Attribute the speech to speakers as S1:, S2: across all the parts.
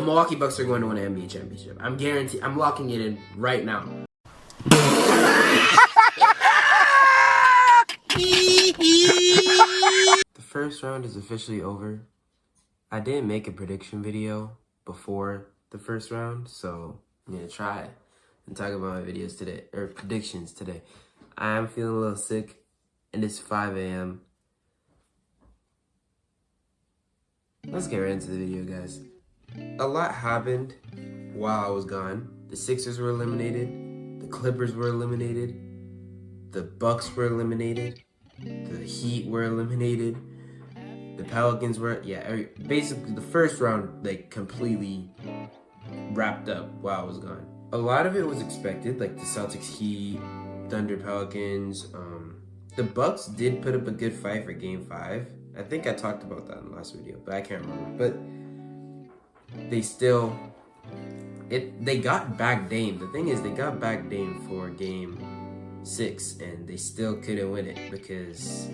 S1: The Milwaukee Bucks are going to win an NBA championship. I'm guaranteed. I'm locking it in right now. The first round is officially over. I didn't make a prediction video before the first round, so I'm gonna try and talk about my videos today, or predictions today. I am feeling a little sick, and it's 5 a.m. Let's get right into the video, guys. A lot happened while I was gone. The Sixers were eliminated. The Clippers were eliminated. The Bucks were eliminated. The Heat were eliminated. The Pelicans were, basically the first round, like, completely wrapped up while I was gone. A lot of it was expected, like the Celtics, Heat, Thunder, Pelicans. The Bucks did put up a good fight for Game 5. I think I talked about that in the last video, but I can't remember. But they still, they got back Dame. The thing is, they got back Dame for Game 6, and they still couldn't win it because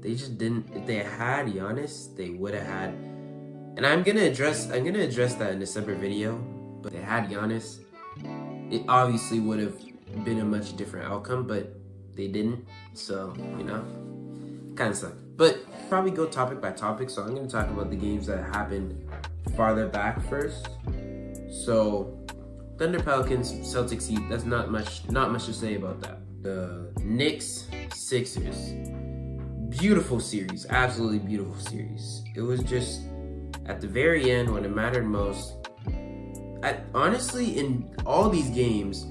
S1: they just didn't. If they had Giannis, they would have had. And I'm gonna address that in a separate video. But if they had Giannis, it obviously would have been a much different outcome. But they didn't, so kind of sucked. But probably go topic by topic. So I'm gonna talk about the games that happened farther back first. So Thunder, Pelicans, Celtics, Heat. That's not much to say about that. The Knicks, Sixers. Beautiful series, absolutely beautiful series. It was just at the very end when it mattered most. Honestly, in all these games,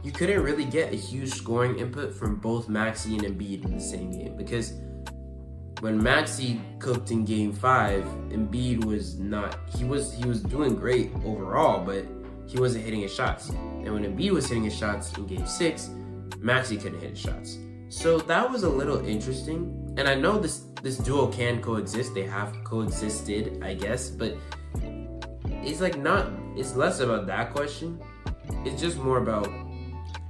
S1: you couldn't really get a huge scoring input from both Maxey and Embiid in the same game, because when Maxey cooked in Game 5, Embiid was not. He was doing great overall, but he wasn't hitting his shots. And when Embiid was hitting his shots in Game 6, Maxey couldn't hit his shots. So that was a little interesting. And I know this duo can coexist. They have coexisted, I guess, but it's less about that question. It's just more about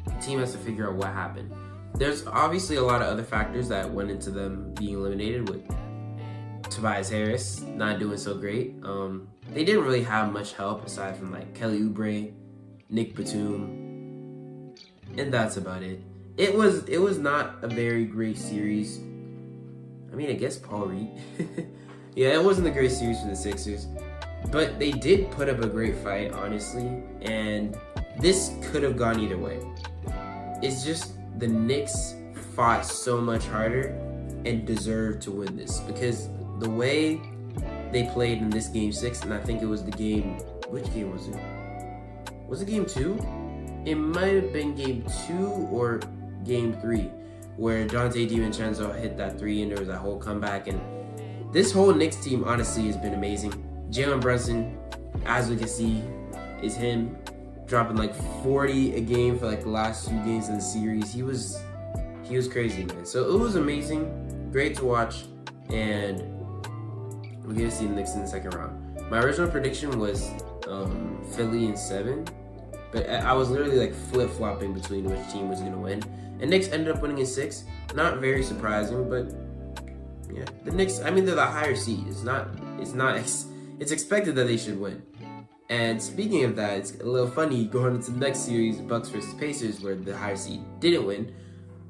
S1: the team has to figure out what happened. There's obviously a lot of other factors that went into them being eliminated, with Tobias Harris not doing so great. They didn't really have much help aside from like Kelly Oubre, Nick Batum, and that's about it. It was not a very great series. I mean, I guess Paul Reed. Yeah, it wasn't a great series for the Sixers. But they did put up a great fight, honestly. And this could have gone either way. It's just the Knicks fought so much harder and deserved to win this. Because the way they played in this Game 6, and I think it was the game... Which game was it? Was it Game 2? It might have been Game 2 or Game 3, where Dante DiVincenzo hit that 3 and there was that whole comeback. And this whole Knicks team honestly has been amazing. Jalen Brunson, as we can see, is him dropping like 40 a game for like the last few games of the series. He was crazy, man. So it was amazing, great to watch, and we're gonna see the Knicks in the second round. My original prediction was Philly in 7. But I was literally like flip-flopping between which team was going to win. And Knicks ended up winning in 6. Not very surprising, but yeah. The Knicks, I mean, they're the higher seed. It's expected that they should win. And speaking of that, it's a little funny going into the next series, Bucks versus Pacers, where the higher seed didn't win.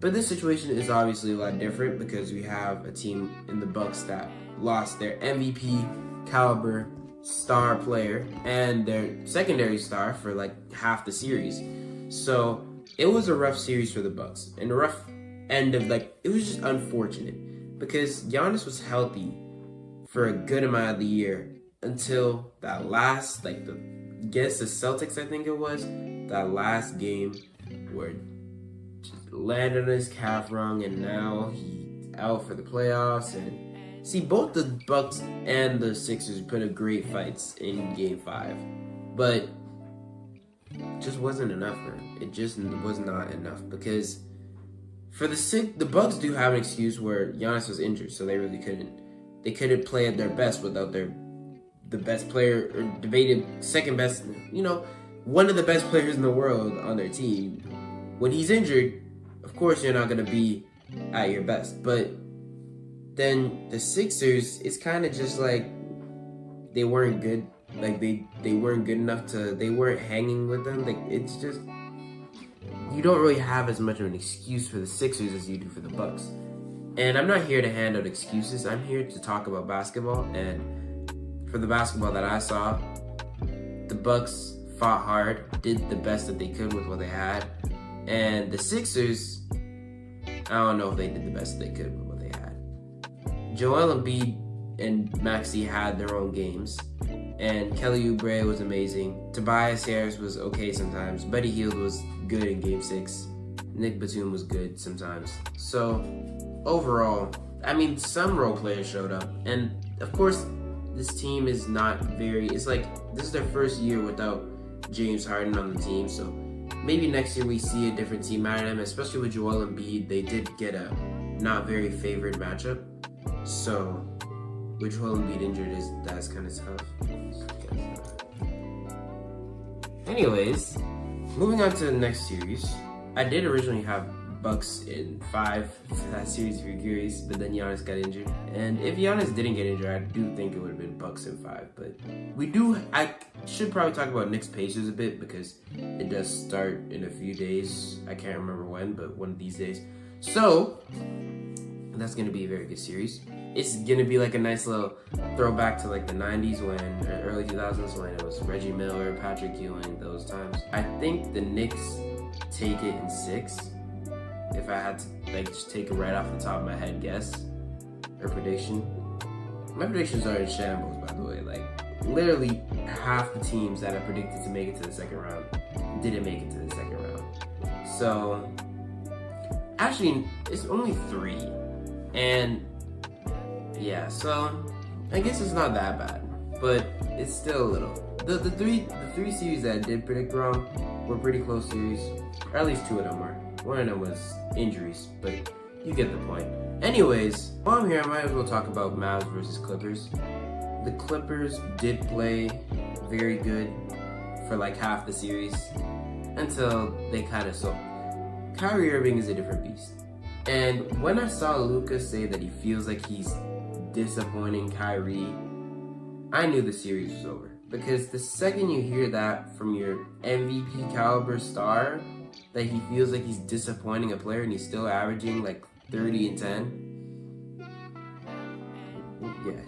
S1: But this situation is obviously a lot different because we have a team in the Bucks that lost their MVP caliber star player and their secondary star for like half the series. So it was a rough series for the Bucks, and a rough end of it was just unfortunate because Giannis was healthy for a good amount of the year until that last, against the Celtics, I think it was, that last game where it just landed on his calf rung, and now he's out for the playoffs. And see, both the Bucks and the Sixers put up great fights in Game 5, but it just wasn't enough, man. It just was not enough because for the Bucks do have an excuse where Giannis was injured, so they really couldn't. They couldn't play at their best without the best player, or debated second best, one of the best players in the world on their team. When he's injured, of course you're not going to be at your best, but then the Sixers, it's kind of just like they weren't good like they weren't good enough they weren't hanging with them. Like, it's just, you don't really have as much of an excuse for the Sixers as you do for the Bucks. And I'm not here to hand out excuses. I'm here to talk about basketball. And for the basketball that I saw, the Bucks fought hard, did the best that they could with what they had. And the Sixers, I don't know if they did the best they could with what they had. Joel Embiid and Maxey had their own games. And Kelly Oubre was amazing. Tobias Harris was okay sometimes. Buddy Hield was good in Game 6. Nick Batum was good sometimes. So, overall, I mean, some role players showed up. And, of course, this team is not very... It's like, this is their first year without James Harden on the team. So, maybe next year we see a different team out of them. Especially with Joel Embiid, they did get a not very favored matchup. So, with Joel Embiid injured, that's kind of tough. Anyways, moving on to the next series. I did originally have Bucks in 5 for that series, if you're curious, but then Giannis got injured. And if Giannis didn't get injured, I do think it would have been Bucks in 5. But I should probably talk about Knicks Pacers a bit because it does start in a few days. I can't remember when, but one of these days. So, that's going to be a very good series. It's going to be like a nice little throwback to like the 90s or early 2000s when it was Reggie Miller, Patrick Ewing, those times. I think the Knicks take it in 6. If I had to like just take it right off the top of my head guess or prediction. My predictions are in shambles, by the way. Like, literally half the teams that I predicted to make it to the second round didn't make it to the second round. So, actually, it's only 3. And yeah, so I guess it's not that bad, but it's still a little. The three series that I did predict wrong were pretty close series, or at least 2 of them were. One of them was injuries, but you get the point. Anyways, while I'm here, I might as well talk about Mavs versus Clippers. The Clippers did play very good for like half the series until they kind of saw. Kyrie Irving is a different beast. And when I saw Luka say that he feels like he's disappointing Kyrie, I knew the series was over. Because the second you hear that from your MVP caliber star, that he feels like he's disappointing a player and he's still averaging like 30 and 10, yeah,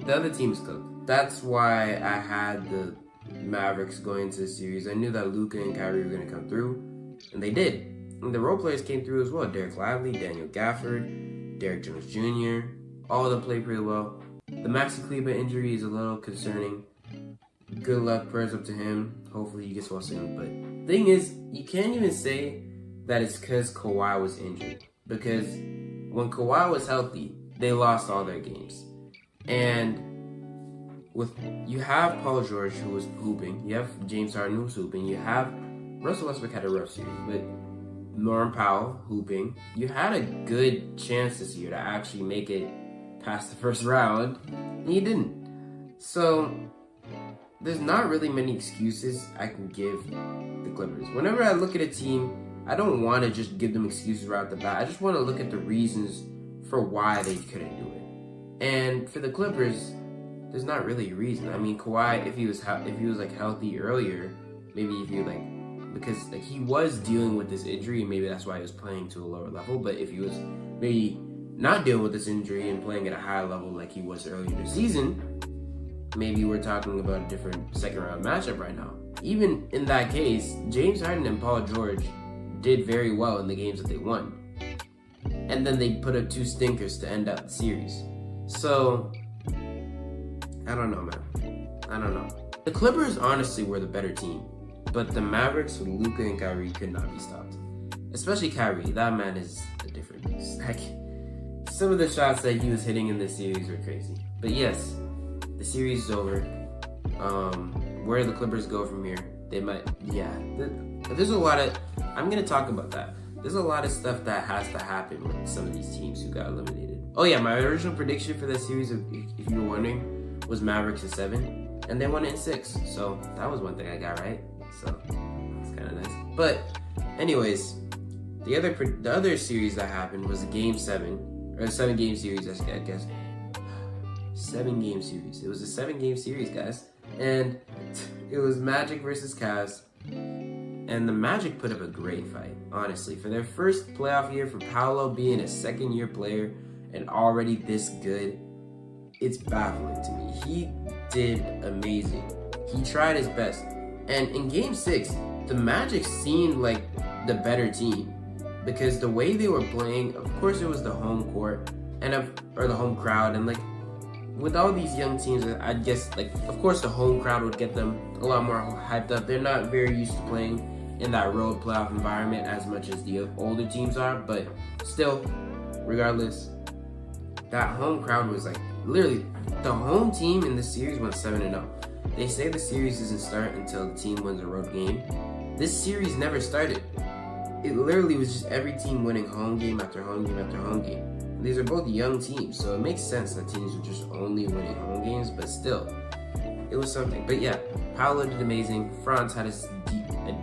S1: the other team is cooked. That's why I had the Mavericks going into the series. I knew that Luka and Kyrie were going to come through, and they did. And the role players came through as well. Derek Lively, Daniel Gafford, Derek Jones Jr., all of them played pretty well. The Maxi Kleber injury is a little concerning. Good luck, prayers up to him. Hopefully he gets well soon. But thing is, you can't even say that it's because Kawhi was injured. Because when Kawhi was healthy, they lost all their games. And you have Paul George, who was hooping. You have James Harden, who was hooping. You have Russell Westbrook had a rough series, but Norman Powell hooping. You had a good chance this year to actually make it past the first round, and you didn't. So there's not really many excuses I can give the Clippers. Whenever I look at a team, I don't want to just give them excuses right off the bat. I just want to look at the reasons for why they couldn't do it. And for the Clippers, there's not really a reason. I mean, Kawhi, if he was like healthy earlier, maybe if you like, because like he was dealing with this injury, and maybe that's why he was playing to a lower level. But if he was maybe not dealing with this injury and playing at a high level like he was earlier in the season, maybe we're talking about a different second round matchup right now. Even in that case, James Harden and Paul George did very well in the games that they won. And then they put up 2 stinkers to end up the series. So, I don't know, man. I don't know. The Clippers honestly were the better team. But the Mavericks with Luka and Kyrie could not be stopped. Especially Kyrie. That man is a different beast. Like, some of the shots that he was hitting in this series were crazy. But yes, the series is over. Where the Clippers go from here, they might, yeah. There's a lot of, I'm going to talk about that. There's a lot of stuff that has to happen with some of these teams who got eliminated. Oh yeah, my original prediction for this series, if you were wondering, was Mavericks in 7. And they won it in 6. So that was one thing I got right. So it's kind of nice. But anyways, the other series that happened was a Game 7, or a 7-game series, I guess. 7-game series. It was a 7-game series, guys. And it was Magic versus Cavs. And the Magic put up a great fight, honestly. For their first playoff year, for Paolo being a second-year player and already this good, it's baffling to me. He did amazing. He tried his best. And in Game 6, the Magic seemed like the better team because the way they were playing, of course it was the home court or the home crowd, and like with all these young teams, I'd guess like of course the home crowd would get them a lot more hyped up. They're not very used to playing in that road playoff environment as much as the older teams are, but still, regardless, that home crowd was like literally the home team in this series went 7-0. They say the series doesn't start until the team wins a road game. This series never started. It literally was just every team winning home game after home game after home game. And these are both young teams, so it makes sense that teams are just only winning home games, but still, it was something. But yeah, Paolo did amazing. Franz had a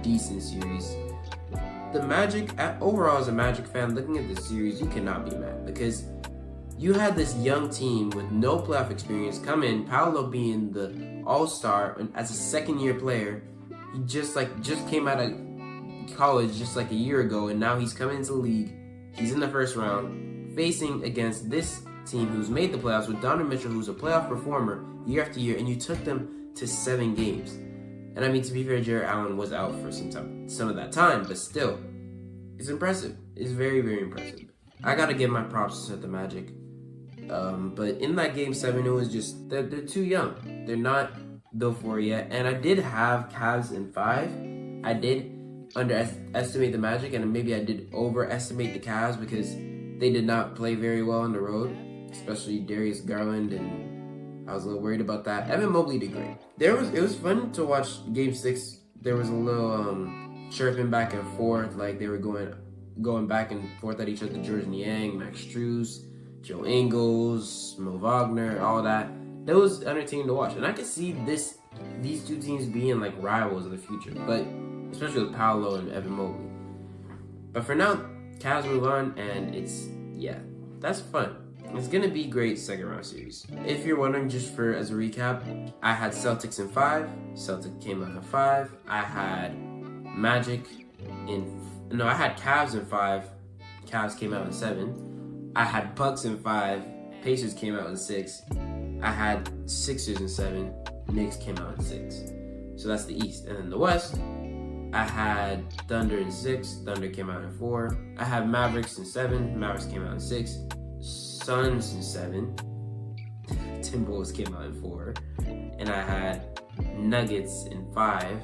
S1: decent series. The Magic, overall as a Magic fan, looking at this series, you cannot be mad because you had this young team with no playoff experience come in, Paolo being the all-star and as a second-year player. He just came out of college just like a year ago, and now he's coming into the league. He's in the first round, facing against this team who's made the playoffs with Donovan Mitchell, who's a playoff performer year after year, and you took them to 7 games. And I mean, to be fair, Jarrett Allen was out for some of that time, but still, it's impressive. It's very, very impressive. I gotta give my props to the Magic. But in that Game 7, it was just, they're too young. They're not built for it yet. And I did have Cavs in 5. I did underestimate the Magic, and maybe I did overestimate the Cavs because they did not play very well on the road, especially Darius Garland, and I was a little worried about that. Evan Mobley did great. It was fun to watch Game 6. There was a little chirping back and forth, like they were going back and forth at each other. George Niang, Max Strus, Joe Ingles, Mo Wagner, all that. That was entertaining to watch, and I could see these two teams being like rivals in the future, but especially with Paolo and Evan Mobley. But for now, Cavs move on, and that's fun. It's gonna be great second round series. If you're wondering, just as a recap, I had Celtics in 5. Celtics came out in 5. I had I had Cavs in 5. Cavs came out in 7. I had Bucks in 5. Pacers came out in 6. I had Sixers in 7. Knicks came out in 6. So that's the East. And then the West, I had Thunder in 6. Thunder came out in 4. I had Mavericks in 7. Mavericks came out in 6. Suns in 7. Timberwolves came out in 4. And I had Nuggets in 5.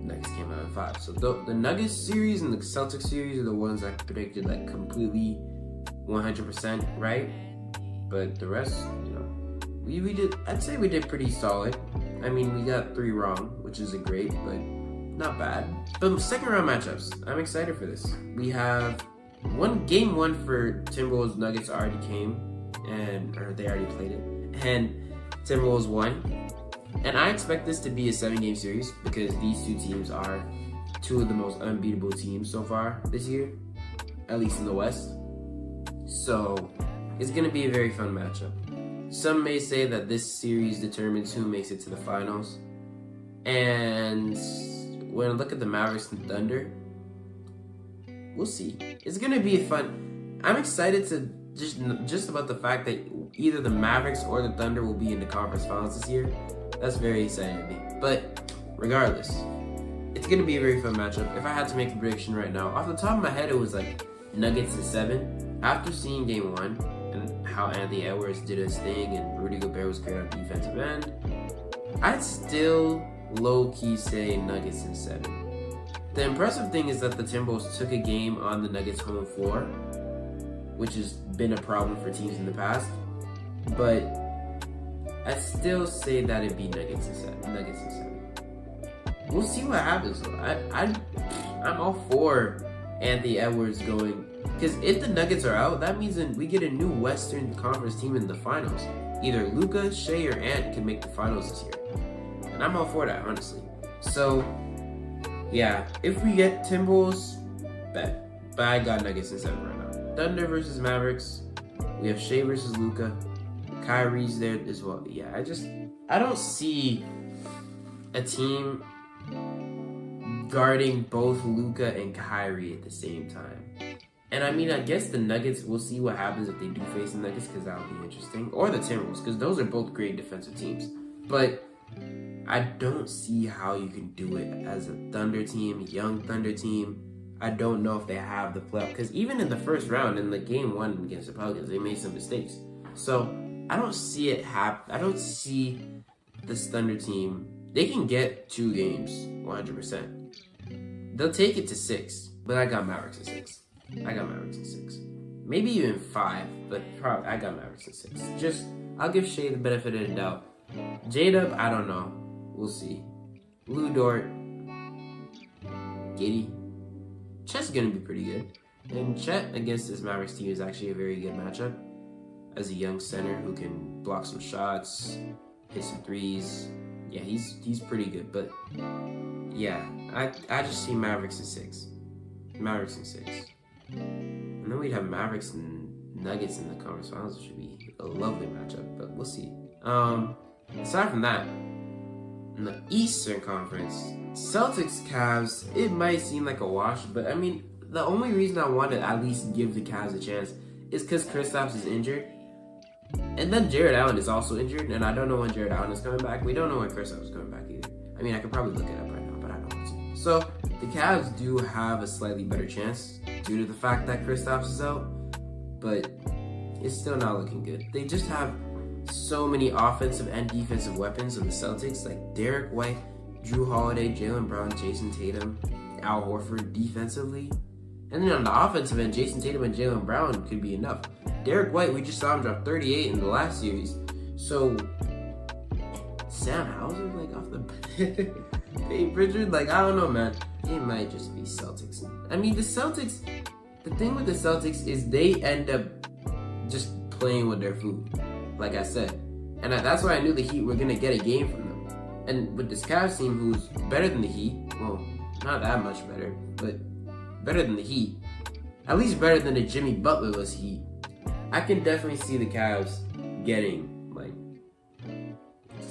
S1: Nuggets came out in 5. So the Nuggets series and the Celtics series are the ones I predicted like completely 100% right. But the rest, we did. I'd say we did pretty solid. I mean, we got 3 wrong, which isn't great, but not bad. But second round matchups, I'm excited for this. We have game 1 for Timberwolves Nuggets already came, or they already played it, and Timberwolves won. And I expect this to be a 7-game series because these two teams are 2 of the most unbeatable teams so far this year, at least in the West. So it's going to be a very fun matchup. Some may say that this series determines who makes it to the finals. And when I look at the Mavericks and Thunder, we'll see. It's going to be fun. I'm excited to just about the fact that either the Mavericks or the Thunder will be in the conference finals this year. That's very exciting to me. But regardless, it's going to be a very fun matchup. If I had to make a prediction right now, off the top of my head, it was like Nuggets in 7. After seeing Game 1 and how Anthony Edwards did his thing and Rudy Gobert was great on defensive end, I'd still low-key say Nuggets in 7. The impressive thing is that the Timberwolves took a game on the Nuggets' home floor, which has been a problem for teams in the past. But I'd still say that it'd be Nuggets in 7. We'll see what happens though. I'm all for Anthony Edwards going, because if the Nuggets are out, that means we get a new Western Conference team in the finals. Either Luka, Shea, or Ant can make the finals this year. And I'm all for that, honestly. So, yeah, if we get Timberwolves, bet. But I got Nuggets in 7 right now. Thunder versus Mavericks. We have Shea versus Luka. Kyrie's there as well. Yeah, I don't see a team guarding both Luka and Kyrie at the same time. And I mean, I guess the Nuggets, we'll see what happens if they do face the Nuggets, because that'll be interesting. Or the Timberwolves, because those are both great defensive teams. But I don't see how you can do it as a Thunder team, a young Thunder team. I don't know if they have the playoff, because even in the first round, in the game 1 against the Pelicans, they made some mistakes. So I don't see it happen. I don't see this Thunder team. They can get 2 games, 100%. They'll take it to 6, but I got Mavericks at 6. Maybe even 5, but probably I got Mavericks at 6. Just, I'll give Shea the benefit of the doubt. J-Dub, I don't know. We'll see. Lou Dort, Giddy. Chet's gonna be pretty good. And Chet against this Mavericks team is actually a very good matchup. As a young center who can block some shots, hit some threes. Yeah, he's pretty good. But yeah, I just see Mavericks at 6. Mavericks at 6. And then we'd have Mavericks and Nuggets in the conference finals, which should be a lovely matchup, but we'll see. Aside from that, in the Eastern Conference, Celtics, Cavs, it might seem like a wash, but I mean, the only reason I want to at least give the Cavs a chance is because Kristaps is injured. And then Jared Allen is also injured, and I don't know when Jared Allen is coming back. We don't know when Kristaps is coming back either. I mean, I could probably look it up right now, but I don't want to. So, the Cavs do have a slightly better chance due to the fact that Kristaps is out, but it's still not looking good. They just have so many offensive and defensive weapons on the Celtics, like Derek White, Drew Holiday, Jaylen Brown, Jason Tatum, Al Horford defensively. And then on the offensive end, Jason Tatum and Jaylen Brown could be enough. Derek White, we just saw him drop 38 in the last series. So, Sam Hauser, like, off the Peyton Pritchard, like, I don't know, man. It might just be Celtics. I mean, the Celtics, the thing with the Celtics is they end up just playing with their food, like I said. And that's why I knew the Heat were going to get a game from them. And with this Cavs team, who's better than the Heat, well, not that much better, but better than the Heat, at least better than the Jimmy Butler-less Heat, I can definitely see the Cavs getting, like,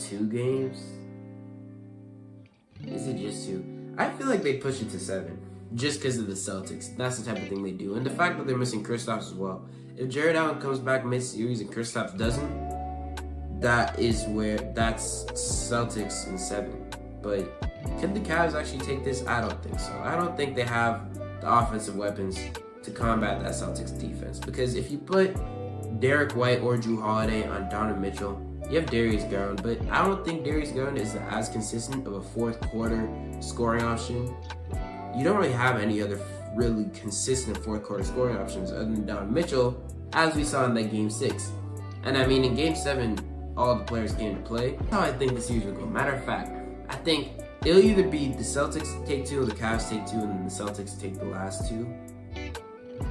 S1: 2 games. Is it just 2? I feel like they push it to 7, just because of the Celtics. That's the type of thing they do. And the fact that they're missing Kristaps as well. If Jared Allen comes back mid-series and Kristaps doesn't, that's Celtics in 7. But can the Cavs actually take this? I don't think so. I don't think they have the offensive weapons to combat that Celtics defense. Because if you put Derek White or Drew Holiday on Donovan Mitchell, you have Darius Garland, but I don't think Darius Garland is as consistent of a fourth quarter scoring option. You don't really have any other really consistent fourth quarter scoring options other than Donovan Mitchell, as we saw in that game 6. And I mean, in game 7, all the players came to play. That's how I think the series will go. Matter of fact, I think it'll either be the Celtics take 2 or the Cavs take 2 and then the Celtics take the last 2.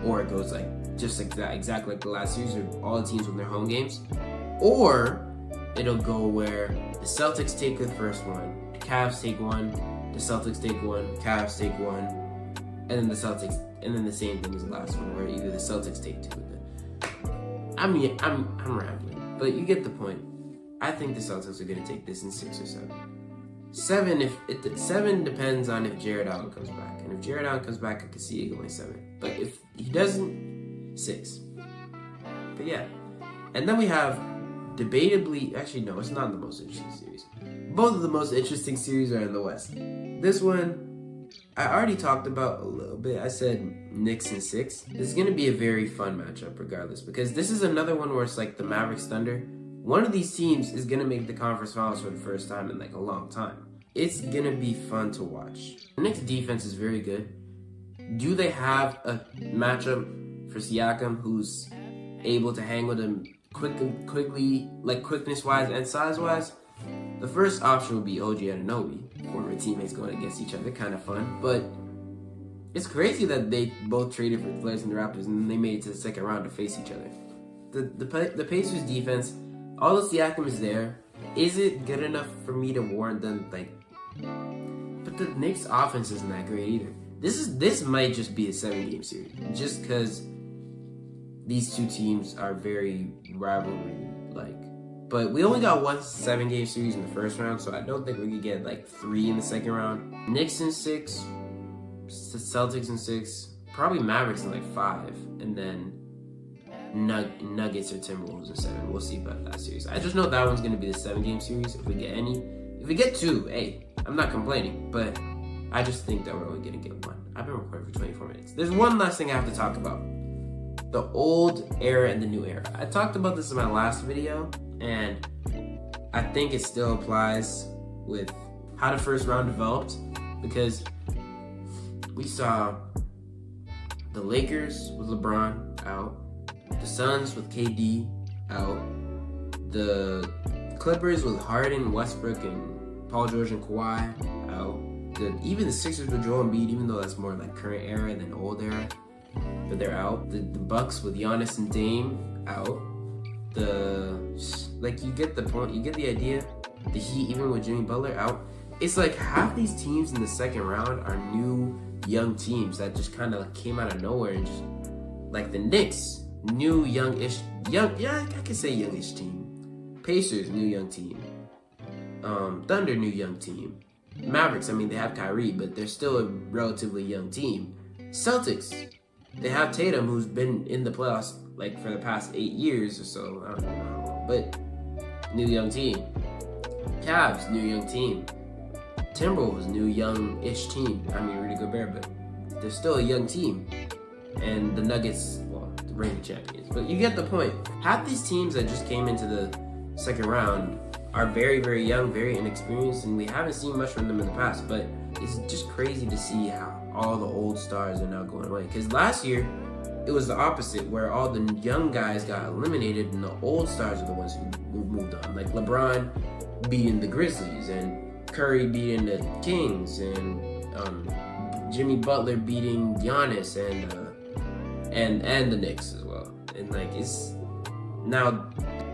S1: Or it goes like just like that, exactly like the last series, where all the teams win their home games. Or it'll go where the Celtics take the first one, the Cavs take 1, the Celtics take 1, Cavs take 1, and then the Celtics, and then the same thing as the last one, where either the Celtics take 2. I mean, I'm rambling, but you get the point. I think the Celtics are going to take this in 6 or 7. 7 depends on if Jared Allen comes back. And if Jared Allen comes back, I can see it going 7. But if he doesn't, 6. But yeah. And then we have debatably, actually no, it's not the most interesting series. Both of the most interesting series are in the West. This one, I already talked about a little bit. I said Knicks in 6. This is going to be a very fun matchup regardless, because this is another one where it's like the Mavericks Thunder. One of these teams is going to make the conference finals for the first time in like a long time. It's going to be fun to watch. The Knicks defense is very good. Do they have a matchup for Siakam who's able to hang with him quickly, like quickness-wise and size-wise? The first option would be OG Anunoby. Former teammates going against each other, kind of fun. But it's crazy that they both traded for players in the Raptors and then they made it to the second round to face each other. The Pacers defense, although Siakam is there, is it good enough for me to warrant them? But the Knicks offense isn't that great either. This might just be a 7-game series, just because these two teams are very rivalry But we only got one 7-game series in the first round, so I don't think we could get like 3 in the second round. Knicks in 6, Celtics in 6, probably Mavericks in like 5, and then Nuggets or Timberwolves in 7. We'll see about that series. I just know that one's going to be the 7-game series if we get any. If we get 2, hey, I'm not complaining, but I just think that we're only going to get 1. I've been recording for 24 minutes. There's one last thing I have to talk about. The old era and the new era. I talked about this in my last video, and I think it still applies with how the first round developed, because we saw the Lakers with LeBron out, the Suns with KD out, the Clippers with Harden, Westbrook, and Paul George and Kawhi out. Even the Sixers with Joel Embiid, even though that's more like current era than old era, but they're out. The Bucks with Giannis and Dame out. You get the point, you get the idea. The Heat, even with Jimmy Butler out. It's like half these teams in the second round are new young teams that just kind of came out of nowhere, and just like the Knicks, new youngish, I could say youngish team. Pacers, new young team. Thunder, new young team. Mavericks, I mean, they have Kyrie, but they're still a relatively young team. Celtics, they have Tatum, who's been in the playoffs like for the past 8 years or so. I don't know how long, but new young team. Cavs, new young team. Timberwolves, new young-ish team. I mean, Rudy Gobert, but they're still a young team. And the Nuggets, well, the reigning champions. But you get the point. Half these teams that just came into the second round are very, very young, very inexperienced, and we haven't seen much from them in the past. But it's just crazy to see how all the old stars are now going away. Because last year, it was the opposite, where all the young guys got eliminated and the old stars are the ones who moved on. Like LeBron beating the Grizzlies, and Curry beating the Kings, and Jimmy Butler beating Giannis, and the Knicks as well. And like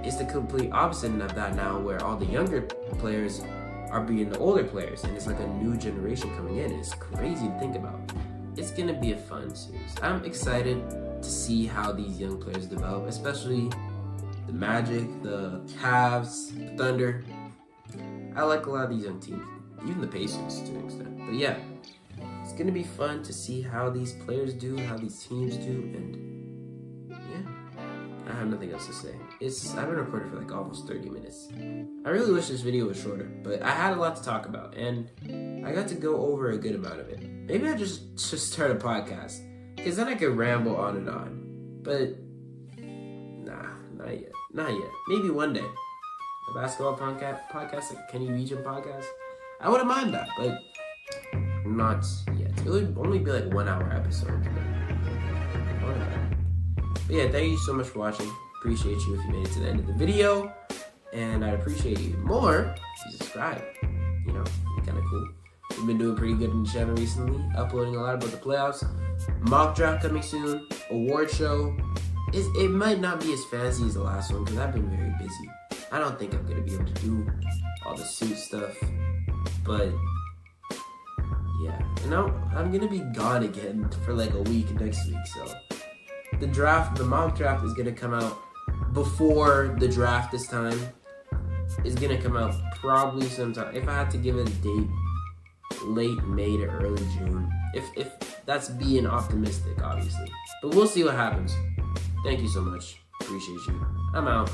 S1: it's the complete opposite of that now, where all the younger players are beating the older players, and it's like a new generation coming in. It's crazy to think about. It's gonna be a fun series. I'm excited to see how these young players develop, especially the Magic, the Cavs, the Thunder. I like a lot of these young teams, even the Pacers to an extent. But yeah, it's gonna be fun to see how these players do, how these teams do, and yeah, I have nothing else to say. I've been recording for like almost 30 minutes. I really wish this video was shorter, but I had a lot to talk about, and I got to go over a good amount of it. Maybe I just start a podcast, because then I could ramble on and on. But nah, not yet. Maybe one day. A basketball podcast, like Kenny Region podcast. I wouldn't mind that, but not yet. It would only be like 1 hour episode. But yeah, thank you so much for watching. Appreciate you if you made it to the end of the video. And I'd appreciate you more if you subscribe. You know, kind of cool. We've been doing pretty good in the channel recently, uploading a lot about the playoffs. Mock draft coming soon. Award show. It might not be as fancy as the last one, because I've been very busy. I don't think I'm going to be able to do all the suit stuff. But yeah, and I'm going to be gone again for like a week next week. So the mock draft is going to come out before the draft this time. It's going to come out probably sometime. If I had to give it a date, late May to early June. If that's being optimistic, obviously. But we'll see what happens. Thank you so much. Appreciate you. I'm out.